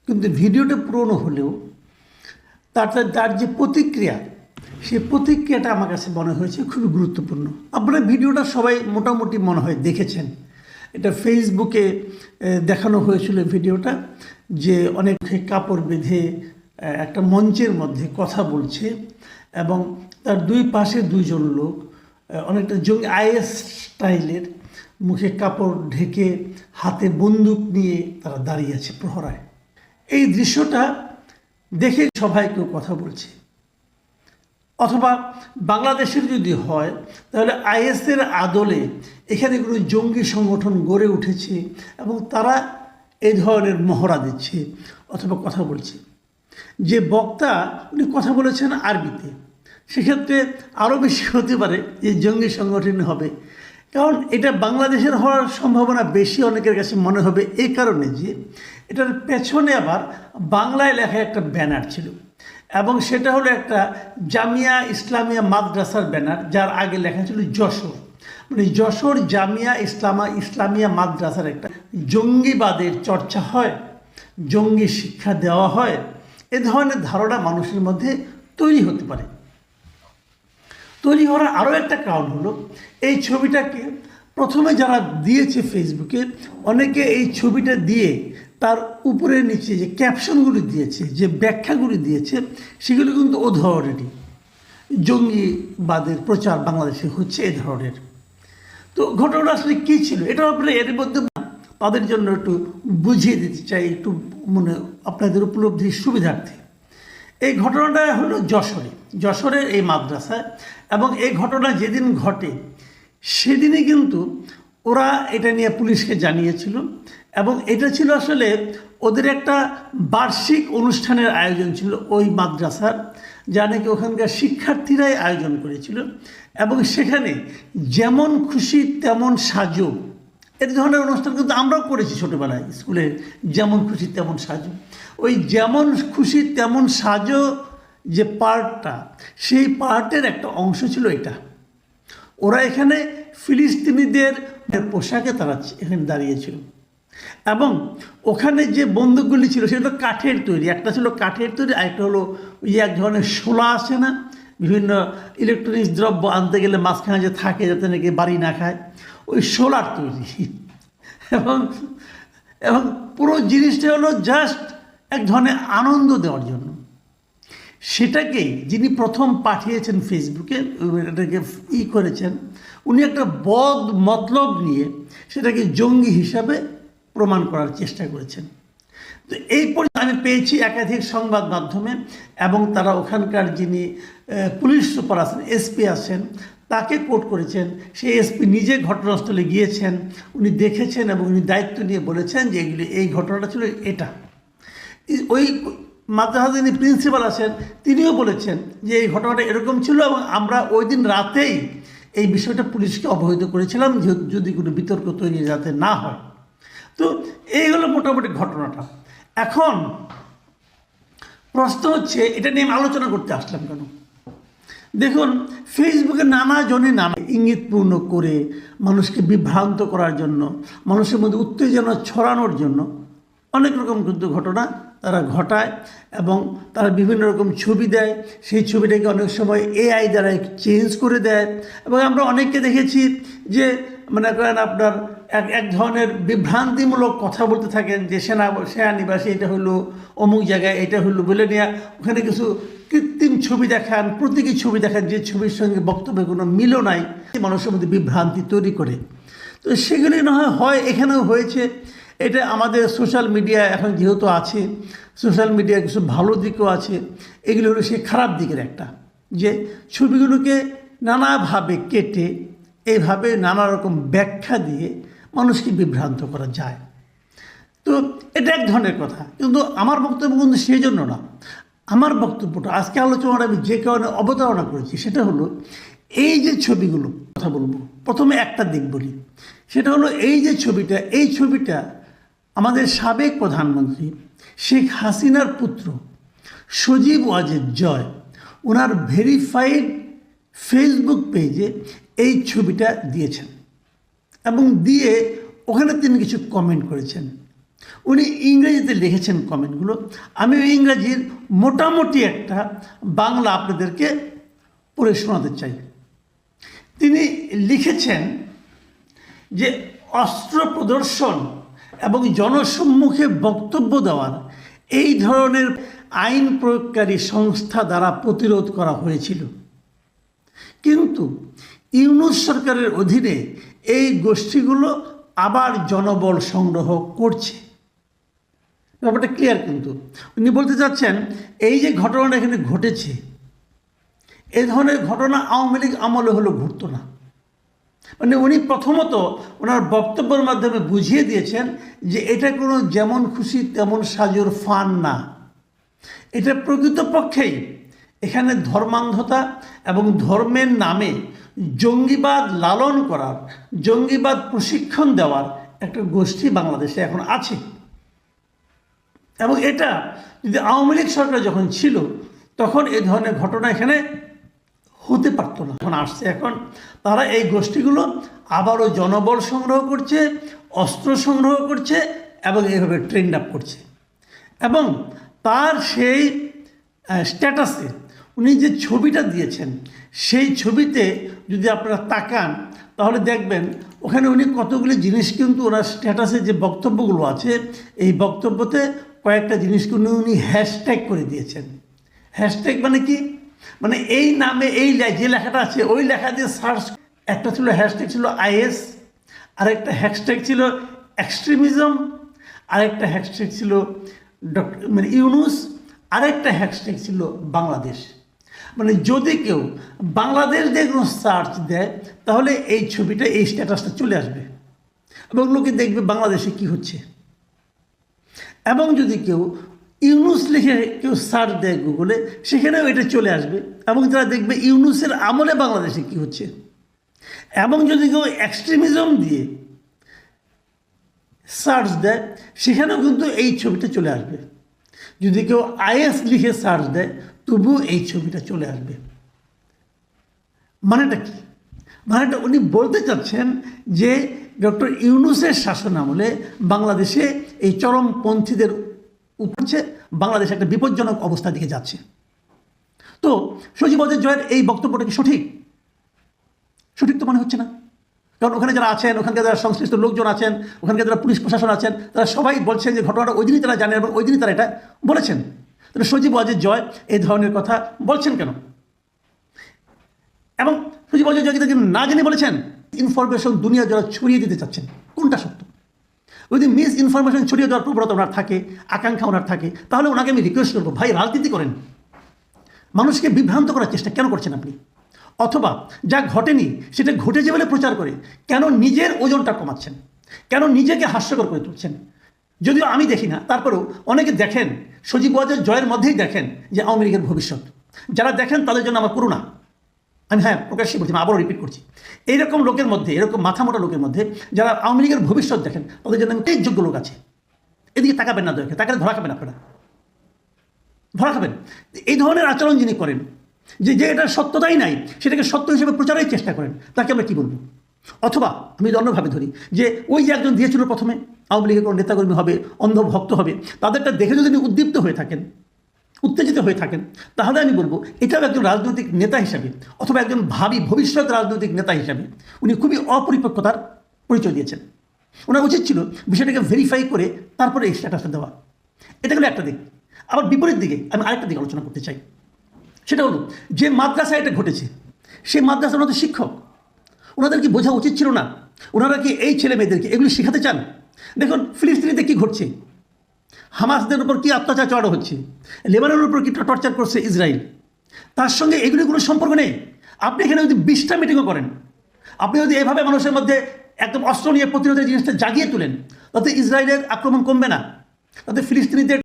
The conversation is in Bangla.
কিন্তু ভিডিওটা পুরনো হলেও তার যে প্রতিক্রিয়া, সেই প্রতিক্রিয়াটা আমার কাছে মনে হয়েছে খুবই গুরুত্বপূর্ণ। আপনারা ভিডিওটা সবাই মোটামুটি মনে হয় দেখেছেন। এটা ফেসবুকে দেখানো হয়েছিল ভিডিওটা, যে অনেক কাপড় বেঁধে একটা মঞ্চের মধ্যে কথা বলছে এবং তার দুই পাশে দুইজন লোক অনেকটা জঙ্গি আইএস স্টাইলের, মুখে কাপড় ঢেকে হাতে বন্দুক নিয়ে তারা দাঁড়িয়ে আছে প্রহরায়। এই দৃশ্যটা দেখে সবাই কেউ কথা বলছে। অথবা বাংলাদেশের যদি হয় তাহলে আইএসের আদলে এখানে কোনো জঙ্গি সংগঠন গড়ে উঠেছে এবং তারা এই ধরনের মহড়া দিচ্ছে অথবা কথা বলছে। যে বক্তা উনি কথা বলেছেন আরবিতে, সেক্ষেত্রে আরও বেশি হতে পারে যে জঙ্গি সংগঠন হবে, কারণ এটা বাংলাদেশের হওয়ার সম্ভাবনা বেশি অনেকের কাছে মনে হবে এই কারণে যে এটার পেছনে আবার বাংলায় লেখা একটা ব্যানার ছিল এবং সেটা হলো একটা জামিয়া ইসলামিয়া মাদ্রাসার ব্যানার, যার আগে লেখা ছিল যশোর। মানে যশোর জামিয়া ইসলামিয়া মাদ্রাসার একটা জঙ্গিবাদের চর্চা হয়, জঙ্গি শিক্ষা দেওয়া হয়, এ ধরনের ধারণা মানুষের মধ্যে তৈরি হতে পারে। তৈরি হওয়ার আরও একটা কারণ হলো এই ছবিটাকে প্রথমে যারা দিয়েছে ফেসবুকে, অনেকে এই ছবিটা দিয়ে তার উপরে নিচে যে ক্যাপশনগুলি দিয়েছে, যে ব্যাখ্যাগুলি দিয়েছে, সেগুলো কিন্তু ও ধরনেরই জঙ্গিবাদের প্রচার বাংলাদেশে হচ্ছে এ ধরনের। তো ঘটনাটা আসলে কী ছিল, এটা আপনারা এর মধ্যে তাদের জন্য একটু বুঝিয়ে দিতে চাই, একটু আপনাদের উপলব্ধির সুবিধার্থে। এই ঘটনাটা হলো যশোরের এই মাদ্রাসায়, এবং এই ঘটনা যেদিন ঘটে সেদিনই কিন্তু ওরা এটা নিয়ে পুলিশকে জানিয়েছিল এবং এটা ছিল আসলে ওদের একটা বার্ষিক অনুষ্ঠানের আয়োজন ছিল ওই মাদ্রাসার, যা নাকি ওখানকার শিক্ষার্থীরাই আয়োজন করেছিল এবং সেখানে যেমন খুশি তেমন সাজো, এই ধরনের অনুষ্ঠান কিন্তু আমরাও করেছি ছোটোবেলায় স্কুলে, যেমন খুশি তেমন সাজো। ওই যেমন খুশি তেমন সাজো যে পার্টটা, সেই পার্টের একটা অংশ ছিল এটা। ওরা এখানে ফিলিস্তিনিদের পোশাকে তারা এখানে দাঁড়িয়েছিল এবং ওখানে যে বন্দুকগুলি ছিল সেগুলো কাঠের তৈরি, একটা ছিল কাঠের তৈরি, আরেকটা হলো ওই এক ধরনের শোলা আছে না, বিভিন্ন ইলেকট্রনিক্স দ্রব্য আনতে গেলে মাঝখানে যে থাকে যাতে নাকি বাড়ি না খায়, ওই শোলার তৈরি। এবং এবং পুরো জিনিসটা হলো জাস্ট এক ধরনের আনন্দ দেওয়ার জন্য। সেটাকেই যিনি প্রথম পাঠিয়েছেন ফেসবুকে, এটাকে করেছেন, উনি একটা বদ মতলব নিয়ে সেটাকে জঙ্গি হিসাবে প্রমাণ করার চেষ্টা করেছেন। তো এই পর্যন্ত আমি পেয়েছি একাধিক সংবাদ মাধ্যমে, এবং তারা ওখানকার যিনি পুলিশ সুপার আছেন, এসপি আছেন, তাকে কোট করেছেন। সেই এসপি নিজে ঘটনাস্থলে গিয়েছেন, উনি দেখেছেন এবং উনি দায়িত্ব নিয়ে বলেছেন যে এই ঘটনাটা ছিল এটা। ওই মাদ্রাসা যিনি প্রিন্সিপাল আছেন তিনিও বলেছেন যে এই ঘটনাটা এরকম ছিল এবং আমরা ওই দিন রাতেই এই বিষয়টা পুলিশকে অবহিত করেছিলাম যদি কোনো বিতর্ক তৈরি যাতে না হয়। তো এই হলো মোটামুটি ঘটনাটা। এখন প্রশ্ন হচ্ছে এটা নিয়ে আমি আলোচনা করতে আসলাম কেন। দেখুন, ফেসবুকে নানাজনে নানা ইঙ্গিতপূর্ণ করে মানুষকে বিভ্রান্ত করার জন্য, মানুষের মধ্যে উত্তেজনা ছড়ানোর জন্য অনেক রকম কিন্তু ঘটনা তারা ঘটায় এবং তারা বিভিন্ন রকম ছবি দেয়। সেই ছবিটাকে অনেক সময় এআই দ্বারা চেঞ্জ করে দেয় এবং আমরা অনেককে দেখেছি যে মনে করেন আপনার এক ধরনের বিভ্রান্তিমূলক কথা বলতে থাকেন যে সেনানিবাসে এটা হলো অমুক জায়গায়, এটা হলো বলে নিয়ে ওখানে কিছু কৃত্রিম ছবি দেখান, প্রতীকী ছবি দেখান, যে ছবির সঙ্গে বক্তব্যের কোনো মিলও নাই, মানুষের মধ্যে বিভ্রান্তি তৈরি করে। তো সেগুলি না হয় এখানেও হয়েছে। এটা আমাদের সোশ্যাল মিডিয়া এখন যেহেতু আছে, সোশ্যাল মিডিয়ার কিছু ভালো দিকও আছে, এগুলো হলো সেই খারাপ দিকের একটা, যে ছবিগুলোকে নানাভাবে কেটে এইভাবে নানা রকম ব্যাখ্যা দিয়ে মানুষকে বিভ্রান্ত করা যায়। তো এটা এক ধরনের কথা, কিন্তু আমার বক্তব্য কিন্তু সেই জন্য না। আমার বক্তব্যটা আজকে আলোচনাটা আমি যে কারণে অবতারণা করেছি সেটা হলো এই যে ছবিগুলো কথা বলবো, প্রথমে একটা দিক বলি, সেটা হলো এই যে ছবিটা, এই ছবিটা আমাদের সাবেক প্রধানমন্ত্রী শেখ হাসিনার পুত্র সজীব ওয়াজেদ জয় ওনার ভেরিফাইড ফেসবুক পেজে এই ছবিটা দিয়েছেন এবং দিয়ে ওখানে তিনি কিছু কমেন্ট করেছেন। উনি ইংরেজিতে লিখেছেন কমেন্টগুলো। আমি ওই ইংরেজির মোটামুটি একটা বাংলা আপনাদেরকে পড়ে শোনাতে চাই। তিনি লিখেছেন যে অস্ত্র প্রদর্শন এবং জনসম্মুখে বক্তব্য দেওয়ার এই ধরনের আইন প্রয়োগকারী সংস্থা দ্বারা প্রতিরোধ করা হয়েছিল, কিন্তু ইউনূস সরকারের অধীনে এই গোষ্ঠীগুলো আবার জনবল সংগ্রহ করছে। ব্যাপারটা ক্লিয়ার। কিন্তু উনি বলতে চাচ্ছেন এই যে ঘটনাটা এখানে ঘটেছে, এই ধরনের ঘটনা আওয়ামী লীগ আমলে হলো ঘটতো না। মানে উনি প্রথমত ওনার বক্তব্যের মাধ্যমে বুঝিয়ে দিয়েছেন যে এটা কোনো যেমন খুশি তেমন সাজুর ফান না, এটা প্রকৃতপক্ষেই এখানে ধর্মান্ধতা এবং ধর্মের নামে জঙ্গিবাদ লালন করার, জঙ্গিবাদ প্রশিক্ষণ দেওয়ার একটা গোষ্ঠী বাংলাদেশে এখন আছে। এবং এটা যদি আওয়ামী লীগ সরকার যখন ছিল তখন এই ধরনের ঘটনা এখানে হতে পারতো না। এখন আসছে, এখন তারা এই গোষ্ঠীগুলো আবারও জনবল সংগ্রহ করছে, অস্ত্র সংগ্রহ করছে এবং এইভাবে ট্রেন্ড আপ করছে। এবং তার সেই স্ট্যাটাসে উনি যে ছবিটা দিয়েছেন, সেই ছবিতে যদি আপনারা তাকান তাহলে দেখবেন ওখানে উনি কতগুলি জিনিস কিন্তু ওনার স্ট্যাটাসে যে বক্তব্যগুলো আছে এই বক্তব্যতে কয়েকটা জিনিসকে উনি হ্যাশট্যাগ করে দিয়েছেন। হ্যাশট্যাগ মানে কি? মানে এই নামে এই যে লেখাটা আছে ওই লেখা দিয়ে সার্চ, একটা ছিল হ্যাশট্যাগ ছিল আইএস, আরেকটা হ্যাশট্যাগ ছিল এক্সট্রিমিজম, আরেকটা হ্যাশট্যাগ ছিল মানে ইউনূস, আরেকটা হ্যাশট্যাগ ছিল বাংলাদেশ। মানে যদি কেউ বাংলাদেশ দিয়ে কোনো সার্চ দেয় তাহলে এই ছবিটা, এই স্ট্যাটাসটা চলে আসবে এবং লোকে দেখবে বাংলাদেশে কি হচ্ছে। এবং যদি কেউ ইউনূস লিখে কেউ সার্চ দেয় গুগলে, সেখানেও এটা চলে আসবে এবং তারা দেখবে ইউনূসের আমলে বাংলাদেশে কি হচ্ছে। এবং যদি কেউ এক্সট্রিমিজম দিয়ে সার্চ দেয় সেখানেও কিন্তু এই ছবিটা চলে আসবে। যদি কেউ আইএস লিখে সার্চ দেয় তবুও এই ছবিটা চলে আসবে। মানেটা কি? মানেটা উনি বলতে চাচ্ছেন যে ডক্টর ইউনূসের শাসন আমলে বাংলাদেশে এই চরমপন্থীদের উপরছে, বাংলাদেশ একটা বিপজ্জনক অবস্থার দিকে যাচ্ছে। তো সজীব ওয়াজেদ জয়ের এই বক্তব্যটা কি সঠিক? সঠিক তো মনে হচ্ছে না। কারণ ওখানে যারা আছেন, ওখানকার যারা সংশ্লিষ্ট লোকজন আছেন, ওখানকার যারা পুলিশ প্রশাসন আছেন, তারা সবাই বলছেন যে ঘটনাটা ওই দিনই তারা জানেন এবং ওই দিনই তারা এটা বলেছেন। তাহলে সজীব ওয়াজেদ জয় এই ধরনের কথা বলছেন কেন? এবং সজীব ওয়াজেদ জয় কিন্তু না জেনে বলেছেন ইনফরমেশন দুনিয়া যারা ছড়িয়ে দিতে চাচ্ছেন, কোনটা সত্য? যদি মিস ইনফরমেশন ছড়িয়ে দেওয়ার প্রবণতা ওনার থাকে, আকাঙ্ক্ষা ওনার থাকে, তাহলে ওনাকে আমি রিকোয়েস্ট করবো, ভাই রাজনীতি করেন, মানুষকে বিভ্রান্ত করার চেষ্টা কেন করছেন আপনি? অথবা যা ঘটেনি সেটা ঘটেছে বলে প্রচার করে কেন নিজের ওজনটা কমাচ্ছেন? কেন নিজেকে হাস্যকর করে তুলছেন? যদিও আমি দেখি না, তারপরেও অনেকে দেখেন, সজীব ওয়াজেদ জয়ের মধ্যেই দেখেন যে আওয়ামী লীগের ভবিষ্যৎ। যারা দেখেন তাদের জন্য আমার করুণা। আমি প্রকাশ্যে বলছি, আবারও রিপিট করছি, এইরকম লোকের মধ্যে, এরকম মাথা মোটা লোকের মধ্যে যারা আওয়ামী লীগের ভবিষ্যৎ দেখেন তাদের জন্য অনেক যোগ্য লোক আছে। এদিকে তাকাবেন না, দরকার তাকালে ধরা খাবেন, আপনারা ধরা খাবেন। এই ধরনের আচরণ যিনি করেন, যে এটার সত্যতাই নাই সেটাকে সত্য হিসেবে প্রচারের চেষ্টা করেন, তাকে আমরা কী বলবো? অথবা আমি অন্যভাবে ধরি যে ওই যে একজন দিয়েছিল প্রথমে আওয়ামী লীগের কোনো নেতাকর্মী হবে, অন্ধভক্ত হবে, তাদেরটা দেখে যদি উনি উদ্দীপ্ত হয়ে থাকেন, উত্তেজিত হয়ে থাকেন, তাহলে আমি বলবো এটাও একজন রাজনৈতিক নেতা হিসাবে অথবা একজন ভাবী ভবিষ্যৎ রাজনৈতিক নেতা হিসাবে উনি খুবই অপরিপক্কতার পরিচয় দিয়েছেন। ওনার উচিত ছিল বিষয়টাকে ভেরিফাই করে তারপরে এই স্ট্যাটাসটা দেওয়া। এটা হলো একটা দিক। আবার বিপরীত দিকে আমি আরেকটা দিকে আলোচনা করতে চাই। সেটা হলো যে মাদ্রাসায় এটা ঘটেছে, সেই মাদ্রাসার ওনাদের শিক্ষক, ওনাদের কি বোঝা উচিত ছিল না? ওনারা কি এই ছেলে মেয়েদেরকে এগুলি শেখাতে চান? দেখুন ফিলিস্তিনিতে কী ঘটছে, হামাসদের উপর কী অত্যাচার চালানো হচ্ছে, লেবাননের উপর কী টর্চার করছে ইসরায়েল, তার সঙ্গে এগুলির কোনো সম্পর্ক নেই। আপনি এখানে যদি 20টা মিটিংও করেন, আপনি যদি এভাবে মানুষের মধ্যে একদম অস্ত্র নিয়ে প্রতিরোধের জিনিসটা জাগিয়ে তোলেন, তাতে ইসরায়েলের আক্রমণ কমবে না, তাতে ফিলিস্তিনিদের